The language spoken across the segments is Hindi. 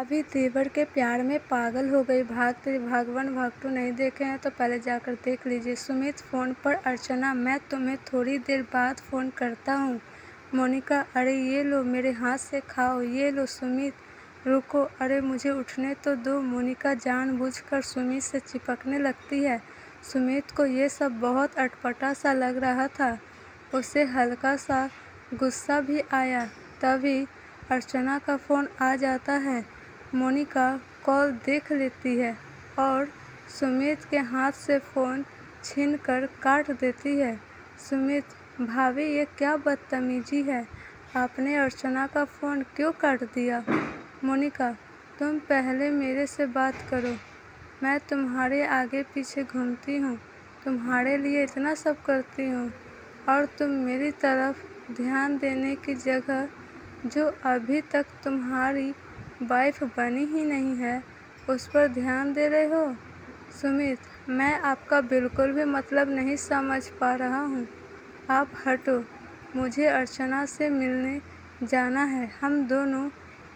भाभी देवर के प्यार में पागल हो गई। भाग 1 भाग 2 नहीं देखे हैं तो पहले जाकर देख लीजिए। सुमित फ़ोन पर, अर्चना मैं तुम्हें थोड़ी देर बाद फ़ोन करता हूँ। मोनिका अरे ये लो मेरे हाथ से खाओ, ये लो। सुमित रुको, अरे मुझे उठने तो दो। मोनिका जानबूझकर सुमित से चिपकने लगती है। सुमित को ये सब बहुत अटपटा सा लग रहा था। उसे हल्का सा गुस्सा भी आया। तभी अर्चना का फ़ोन आ जाता है। मोनिका कॉल देख लेती है और सुमित के हाथ से फ़ोन छीनकर काट देती है। सुमित भाभी ये क्या बदतमीजी है, आपने अर्चना का फ़ोन क्यों काट दिया? मोनिका तुम पहले मेरे से बात करो, मैं तुम्हारे आगे पीछे घूमती हूँ, तुम्हारे लिए इतना सब करती हूँ और तुम मेरी तरफ ध्यान देने की जगह जो अभी तक तुम्हारी वाइफ बनी ही नहीं है उस पर ध्यान दे रहे हो। सुमित मैं आपका बिल्कुल भी मतलब नहीं समझ पा रहा हूँ, आप हटो, मुझे अर्चना से मिलने जाना है। हम दोनों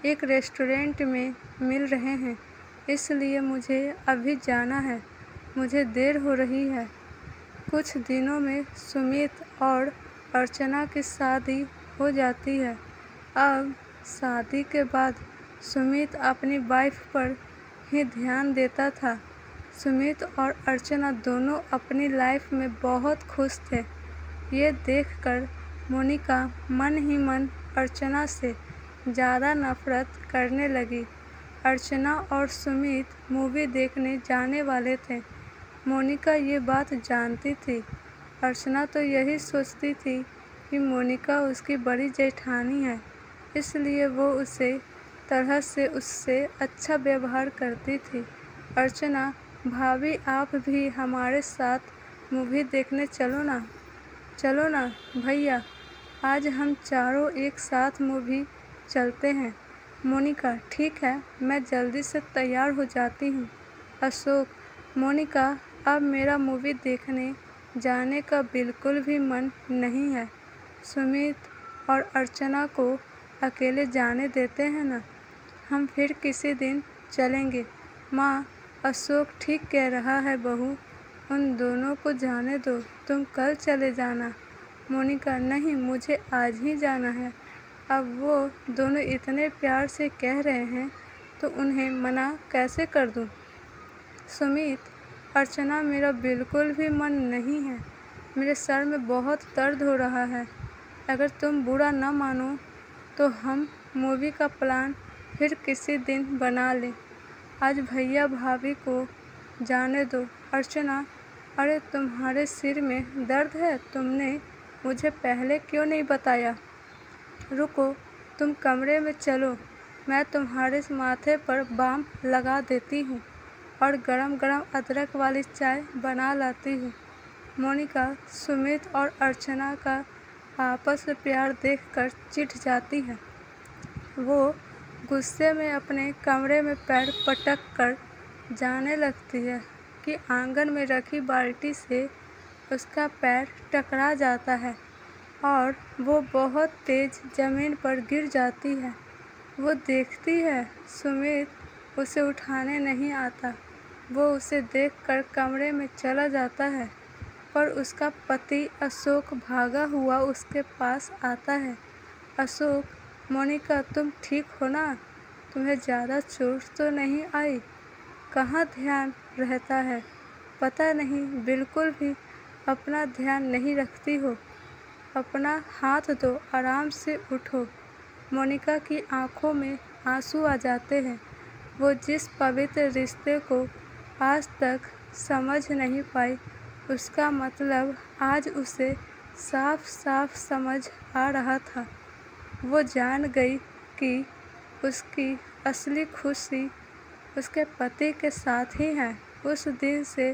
एक रेस्टोरेंट में मिल रहे हैं, इसलिए मुझे अभी जाना है, मुझे देर हो रही है। कुछ दिनों में सुमित और अर्चना की शादी हो जाती है। अब शादी के बाद सुमित अपनी वाइफ पर ही ध्यान देता था। सुमित और अर्चना दोनों अपनी लाइफ में बहुत खुश थे। ये देखकर मोनिका मन ही मन अर्चना से ज़्यादा नफरत करने लगी। अर्चना और सुमित मूवी देखने जाने वाले थे। मोनिका ये बात जानती थी। अर्चना तो यही सोचती थी कि मोनिका उसकी बड़ी जेठानी है, इसलिए वो उससे अच्छा व्यवहार करती थी। अर्चना भाभी आप भी हमारे साथ मूवी देखने चलो ना भैया, आज हम चारों एक साथ मूवी चलते हैं। मोनिका ठीक है, मैं जल्दी से तैयार हो जाती हूँ। अशोक मोनिका अब मेरा मूवी देखने जाने का बिल्कुल भी मन नहीं है। सुमित और अर्चना को अकेले जाने देते हैं ना, हम फिर किसी दिन चलेंगे। माँ अशोक ठीक कह रहा है बहू, उन दोनों को जाने दो, तुम कल चले जाना। मोनिका नहीं, मुझे आज ही जाना है। अब वो दोनों इतने प्यार से कह रहे हैं तो उन्हें मना कैसे कर दूँ? सुमित अर्चना मेरा बिल्कुल भी मन नहीं है, मेरे सर में बहुत दर्द हो रहा है। अगर तुम बुरा न मानो तो हम मूवी का प्लान फिर किसी दिन बना लें। आज भैया भाभी को जाने दो। अर्चना अरे तुम्हारे सिर में दर्द है, तुमने मुझे पहले क्यों नहीं बताया? रुको, तुम कमरे में चलो, मैं तुम्हारे माथे पर बाम लगा देती हूँ और गरम गरम अदरक वाली चाय बना लाती हूँ। मोनिका सुमित और अर्चना का आपस में प्यार देखकर चिढ़ जाती है। वो गुस्से में अपने कमरे में पैर पटक कर जाने लगती है कि आंगन में रखी बाल्टी से उसका पैर टकरा जाता है और वो बहुत तेज ज़मीन पर गिर जाती है। वो देखती है सुमित उसे उठाने नहीं आता। वो उसे देखकर कमरे में चला जाता है, पर उसका पति अशोक भागा हुआ उसके पास आता है। अशोक मोनिका तुम ठीक हो ना? तुम्हें ज़्यादा चोट तो नहीं आई? कहाँ ध्यान रहता है, पता नहीं, बिल्कुल भी अपना ध्यान नहीं रखती हो। अपना हाथ दो, आराम से उठो। मोनिका की आंखों में आंसू आ जाते हैं। वो जिस पवित्र रिश्ते को आज तक समझ नहीं पाई, उसका मतलब आज उसे साफ साफ समझ आ रहा था। वो जान गई कि उसकी असली खुशी उसके पति के साथ ही है। उस दिन से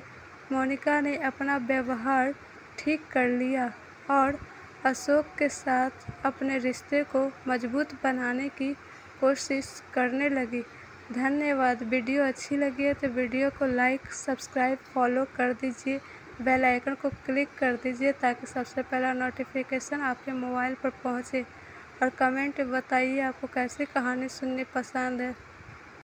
मोनिका ने अपना व्यवहार ठीक कर लिया और अशोक के साथ अपने रिश्ते को मजबूत बनाने की कोशिश करने लगी। धन्यवाद। वीडियो अच्छी लगी है तो वीडियो को लाइक, सब्सक्राइब, फॉलो कर दीजिए। बेल आइकन को क्लिक कर दीजिए ताकि सबसे पहला नोटिफिकेशन आपके मोबाइल पर पहुंचे। और कमेंट बताइए आपको कैसी कहानी सुननी पसंद है।